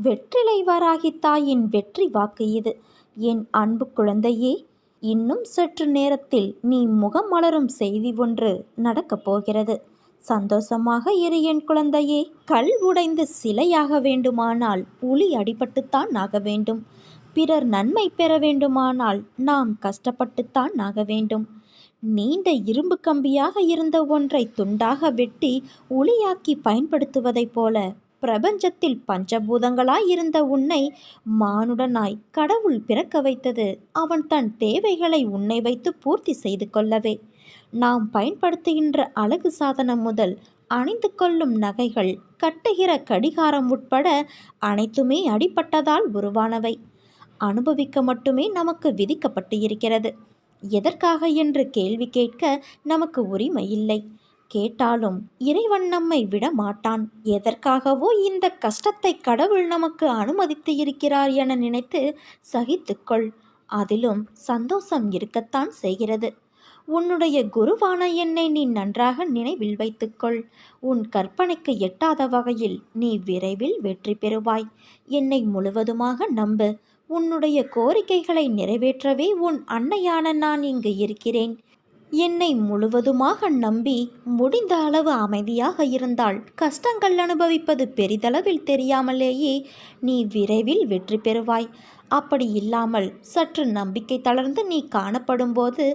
வெற்றிலை வராகி தாயின் வெற்றி வாக்கு இது. என் அன்பு குழந்தையே, இன்னும் சற்று நேரத்தில் நீ முகம் மலரும் செய்தி ஒன்று நடக்கப் போகிறது. சந்தோஷமாக இரு என் குழந்தையே. கல் உடைந்து சிலையாக வேண்டுமானால் உளி அடிபட்டுத்தான் ஆக வேண்டும். பிறர் நன்மை பெற வேண்டுமானால் நாம் கஷ்டப்பட்டுத்தான் ஆக வேண்டும். நீண்ட இரும்பு கம்பியாக இருந்த ஒன்றை துண்டாக வெட்டி உளியாக்கி பயன்படுத்துவதைப் போல பிரபஞ்சத்தில் பஞ்சபூதங்களாய் இருந்த உன்னை மானுடனாய் கடவுள் பிறக்க வைத்தது அவன் தன் தேவைகளை உன்னை வைத்து பூர்த்தி செய்து கொள்ளவே. நாம் பயன்படுத்துகின்ற அழகு சாதனம் முதல் அணிந்து கொள்ளும் நகைகள், கட்டுகிற கடிகாரம் உட்பட அனைத்துமே அடிப்பட்டதால் உருவானவை. அனுபவிக்க மட்டுமே நமக்கு விதிக்கப்பட்டு இருக்கிறது. எதற்காக என்று கேள்வி கேட்க நமக்கு உரிமை இல்லை. கேட்டாலும் இறைவன் நம்மை விட மாட்டான். எதற்காகவோ இந்த கஷ்டத்தை கடவுள் நமக்கு அனுமதித்து இருக்கிறார் என நினைத்து சகித்துக்கொள். அதிலும் சந்தோஷம் இருக்கத்தான் செய்கிறது. உன்னுடைய குருவான என்னை நீ நன்றாக நினைவில் வைத்துக்கொள். உன் கற்பனைக்கு எட்டாத வகையில் நீ விரைவில் வெற்றி பெறுவாய். என்னை முழுவதுமாக நம்பு. உன்னுடைய கோரிக்கைகளை நிறைவேற்றவே உன் அன்னையான நான் இங்கு இருக்கிறேன். என்னை முழுவதுமாக நம்பி முடிந்த அளவு அமைதியாக இருந்தால் கஷ்டங்கள் அனுபவிப்பது பெரிதளவில் தெரியாமலேயே நீ விரைவில் வெற்றி பெறுவாய். அப்படி இல்லாமல் சற்று நம்பிக்கை தளர்ந்து நீ காணப்படும் போது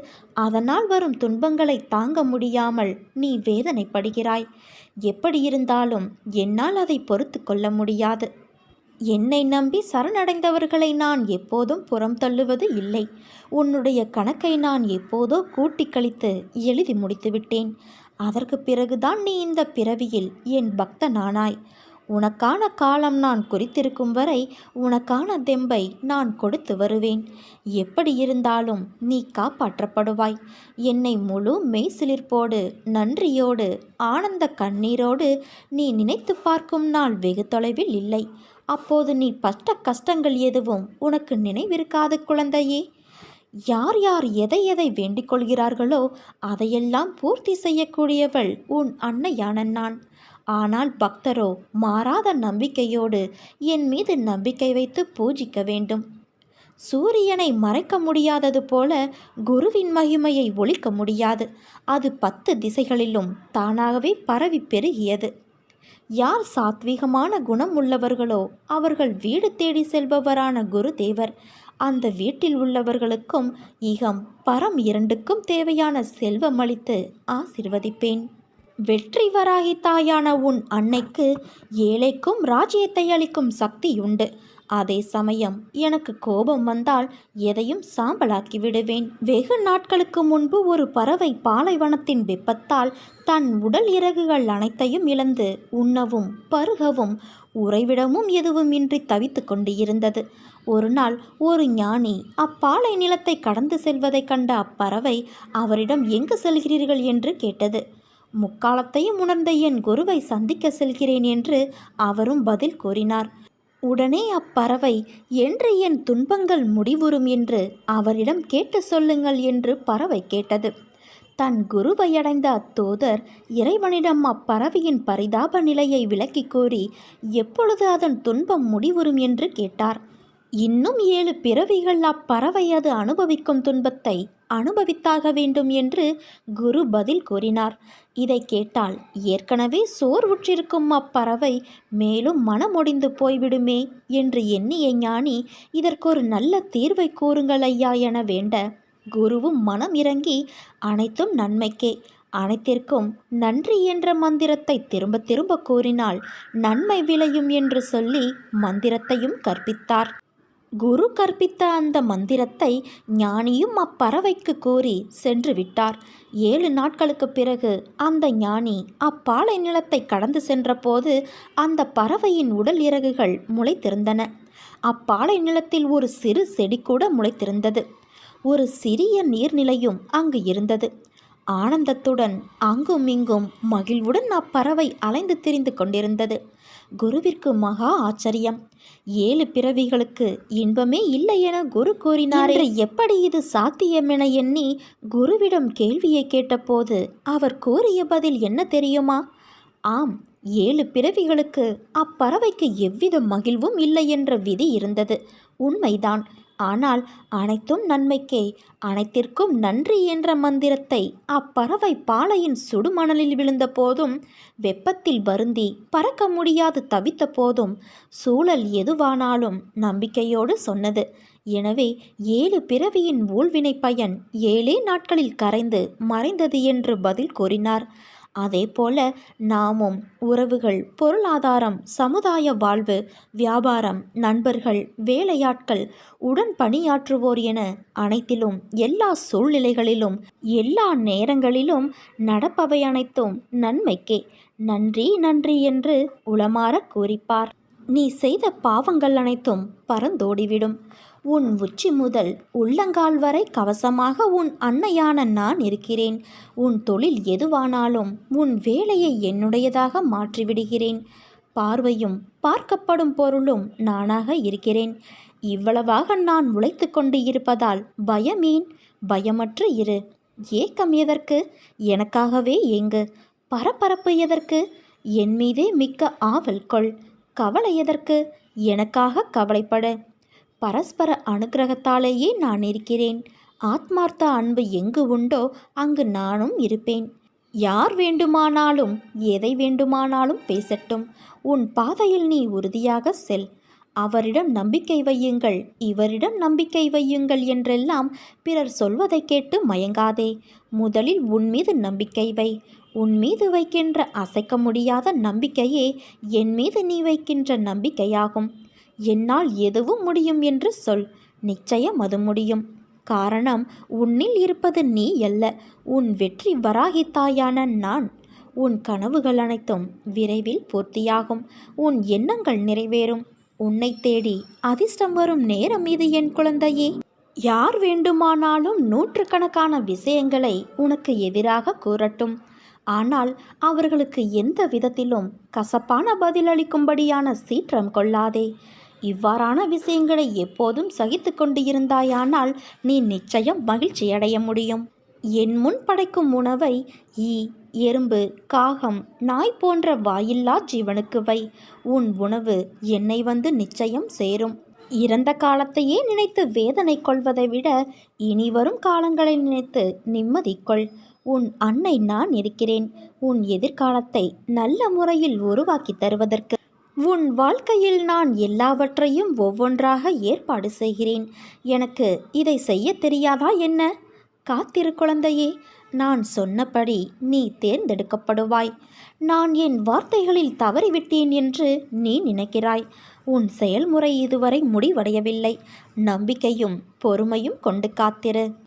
அதனால் வரும் துன்பங்களை தாங்க முடியாமல் நீ வேதனைப்படுகிறாய். எப்படி இருந்தாலும் என்னால் அதை பொறுத்து கொள்ள முடியாது. என்னை நம்பி சரணடைந்தவர்களை நான் எப்போதும் புறம் தள்ளுவது இல்லை. உன்னுடைய கணக்கை நான் எப்போதோ கூட்டி கழித்து எழுதி முடித்துவிட்டேன். அதற்கு பிறகுதான் நீ இந்த பிறவியில் என் பக்தனானாய். உனக்கான காலம் நான் குறித்திருக்கும் வரை உனக்கான தெம்பை நான் கொடுத்து வருவேன். எப்படி இருந்தாலும் நீ காப்பாற்றப்படுவாய். என்னை முழு மெய்சிலிர்ப்போடு, நன்றியோடு, ஆனந்த கண்ணீரோடு நீ நினைத்து பார்க்கும் நாள் வெகு தொலைவில் இல்லை. அப்போது நீ பட்ட கஷ்டங்கள் எதுவும் உனக்கு நினைவிருக்காது குழந்தையே. யார் யார் எதை எதை வேண்டிக் கொள்கிறார்களோ அதையெல்லாம் பூர்த்தி செய்யக்கூடியவள் உன் அன்னையான நான். ஆனால் பக்தரோ மாறாத நம்பிக்கையோடு என் மீது நம்பிக்கை வைத்து பூஜிக்க வேண்டும். சூரியனை மறைக்க முடியாதது போல குருவின் மகிமையை ஒழிக்க முடியாது. அது 10 திசைகளிலும் தானாகவே பரவி பெருகியது. யார் சாத்வீகமான குணம் உள்ளவர்களோ அவர்கள் வீடு தேடி செல்பவரான குருதேவர். அந்த வீட்டில் உள்ளவர்களுக்கும் இகம் பரம் இரண்டுக்கும் தேவையான செல்வம் அளித்து ஆசிர்வதிப்பேன். வெற்றி வராகி தாயான உன் அன்னைக்கு ஏழைக்கும் ராஜ்யத்தை அளிக்கும் சக்தி உண்டு. அதே சமயம் எனக்கு கோபம் வந்தால் எதையும் சாம்பலாக்கி விடுவேன். வெகு நாட்களுக்கு முன்பு ஒரு பறவை பாலைவனத்தின் வெப்பத்தால் தன் உடல் இறகுகள் அனைத்தையும் இழந்து உண்ணவும் பருகவும் உறைவிடமும் எதுவுமின்றி தவித்து கொண்டு இருந்தது. ஒரு நாள் ஒரு ஞானி அப்பாலை நிலத்தை கடந்து செல்வதை கண்ட அப்பறவை அவரிடம் எங்கு செல்கிறீர்கள் என்று கேட்டது. முக்காலத்தையும் உணர்ந்த என் குருவை சந்திக்க செல்கிறேன் என்று அவரும் பதில் கூறினார். உடனே அப்பறவை என்று என் துன்பங்கள் முடிவுறும் என்று அவரிடம் கேட்டு சொல்லுங்கள் என்று பறவை கேட்டது. தன் குருவை அடைந்த அத்தூதர் இறைவனிடம் அப்பறவையின் பரிதாப நிலையை விளக்கி கூறி எப்பொழுது அதன் துன்பம் முடிவுறும் என்று கேட்டார். இன்னும் 7 பிறவிகள் அப்பறவை அது அனுபவிக்கும் துன்பத்தை அனுபவித்தாக வேண்டும் என்று குரு பதில் கூறினார். இதை கேட்டால் ஏற்கனவே சோர்வுற்றிருக்கும் அப்பறவை மேலும் மனமொடிந்து போய்விடுமே என்று எண்ணிய ஞானி இதற்கொரு நல்ல தீர்வை கூறுங்கள் ஐயா என வேண்ட குருவும் மனம் இறங்கி அனைத்தும் நன்மைக்கே, அனைத்திற்கும் நன்றி என்ற மந்திரத்தை திரும்ப திரும்ப கூறினால் நன்மை விளையும் என்று சொல்லி மந்திரத்தையும் கற்பித்தார். குரு கற்பித்த அந்த மந்திரத்தை ஞானியும் அப்பறவைக்கு கூறி சென்று விட்டார். 7 நாட்களுக்கு பிறகு அந்த ஞானி அப்பாலை நிலத்தை கடந்து சென்றபோது அந்த பறவையின் உடல் இறகுகள் முளைத்திருந்தன. அப்பாலை நிலத்தில் ஒரு சிறு செடி கூட முளைத்திருந்தது. ஒரு சிறிய நீர்நிலையும் அங்கு இருந்தது. ஆனந்தத்துடன் அங்கும் இங்கும் மகிழ்வுடன் அப்பறவை அலைந்து திரிந்து கொண்டிருந்தது. குருவிற்கு மகா ஆச்சரியம். 7 பிறவிகளுக்கு இன்பமே இல்லை என குரு கூறினார். எப்படி இது சாத்தியம் என எண்ணி குருவிடம் கேள்வியை கேட்டபோது அவர் கூறிய பதில் என்ன தெரியுமா? ஆம், 7 பிறவிகளுக்கு அப்பறவைக்கு எவ்வித மகிழ்வும் இல்லை என்ற விதி இருந்தது. உண்மைதான். ஆனால் அனைத்தும் நன்மைக்கே, அனைத்திற்கும் நன்றி என்ற மந்திரத்தை அப்பறவை பாலையின் சுடுமணலில் விழுந்த போதும், வெப்பத்தில் வருந்தி பறக்க முடியாது தவித்த போதும், சூழல் எதுவானாலும் நம்பிக்கையோடு சொன்னது. எனவே 7 பிறவியின் ஊழ்வினை பயன் 7 நாட்களில் கரைந்து மறைந்தது என்று பதில் கூறினார். அதேபோல நாமும் உறவுகள், பொருளாதாரம், சமுதாய வாழ்வு, வியாபாரம், நண்பர்கள், வேலையாட்கள், உடன் பணியாற்றுவோர் என அனைத்திலும், எல்லா சூழ்நிலைகளிலும், எல்லா நேரங்களிலும் நடப்பவை அனைத்தும் நன்மைக்கே. நன்றி நன்றி என்று உளமாற கூறிப்பார். நீ செய்த பாவங்கள் அனைத்தும் பறந்தோடிவிடும். உன் உச்சி முதல் உள்ளங்கால் வரை கவசமாக உன் அன்னையான நான் இருக்கிறேன். உன் தொழில் எதுவானாலும் உன் வேலையை என்னுடையதாக மாற்றிவிடுகிறேன். பார்வையும் பார்க்கப்படும் பொருளும் நானாக இருக்கிறேன். இவ்வளவாக நான் உழைத்து கொண்டு இருப்பதால் பயமேன்? பயமற்று இரு. ஏக்கம் எதற்கு? எனக்காகவே ஏங்கு. பரபரப்பு எதற்கு? என் மீதே மிக்க ஆவல் கொள். கவலை எதற்கு? எனக்காக கவலைப்பட. பரஸ்பர அனுக்கிரகத்தாலேயே நான் இருக்கிறேன். ஆத்மார்த்த அன்பு எங்கு உண்டோ அங்கு நானும் இருப்பேன். யார் வேண்டுமானாலும் எதை வேண்டுமானாலும் பேசட்டும். உன் பாதையில் நீ உறுதியாக செல். அவரிடம் நம்பிக்கை வையுங்கள், இவரிடம் நம்பிக்கை வையுங்கள் என்றெல்லாம் பிறர் சொல்வதை கேட்டு மயங்காதே. முதலில் உன் மீது நம்பிக்கை வை. உன் மீது வைக்கின்ற அசைக்க முடியாத நம்பிக்கையே என் மீது நீ வைக்கின்ற நம்பிக்கையாகும். என்னால் எதுவும் முடியும் என்று சொல். நிச்சயம் அது முடியும். காரணம், உன்னில் இருப்பது நீ அல்ல, உன் வெற்றி வராகி தாயான நான். உன் கனவுகள் அனைத்தும் விரைவில் பூர்த்தியாகும். உன் எண்ணங்கள் நிறைவேறும். உன்னை தேடி அதிர்ஷ்டம் வரும் நேரம் இது என் குழந்தையே. யார் வேண்டுமானாலும் நூற்றுக்கணக்கான விஷயங்களை உனக்கு எதிராக கூறட்டும். ஆனால் அவர்களுக்கு எந்த விதத்திலும் கசப்பான பதிலளிக்கும்படியான சீற்றம் கொள்ளாதே. இவ்வாறான விஷயங்களை எப்போதும் சகித்து கொண்டு இருந்தாயானால் நீ நிச்சயம் மகிழ்ச்சியடைய முடியும். என் முன் படைக்கும் உணவை ஈ, எறும்பு, காகம், நாய் போன்ற வாயில்லா ஜீவனுக்கு வை. உன் உணவு என்னை வந்து நிச்சயம் சேரும். இறந்த காலத்தையே நினைத்து வேதனை கொள்வதை விட இனி வரும் காலங்களை நினைத்து நிம்மதி கொள். உன் அன்னை நான் இருக்கிறேன். உன் எதிர்காலத்தை நல்ல முறையில் உருவாக்கி தருவதற்கு. உன் வாழ்க்கையில் நான் எல்லாவற்றையும் ஒவ்வொன்றாக ஏற்பாடு செய்கிறேன். எனக்கு இதை செய்ய தெரியாதா என்ன? காத்திரு குழந்தையே. நான் சொன்னபடி நீ தேர்ந்தெடுக்கப்படுவாய். நான் என் வார்த்தைகளில் தவறிவிட்டேன் என்று நீ நினைக்கிறாய். உன் செயல்முறை இதுவரை முடிவடையவில்லை. நம்பிக்கையும் பொறுமையும் கொண்டு காத்திரு.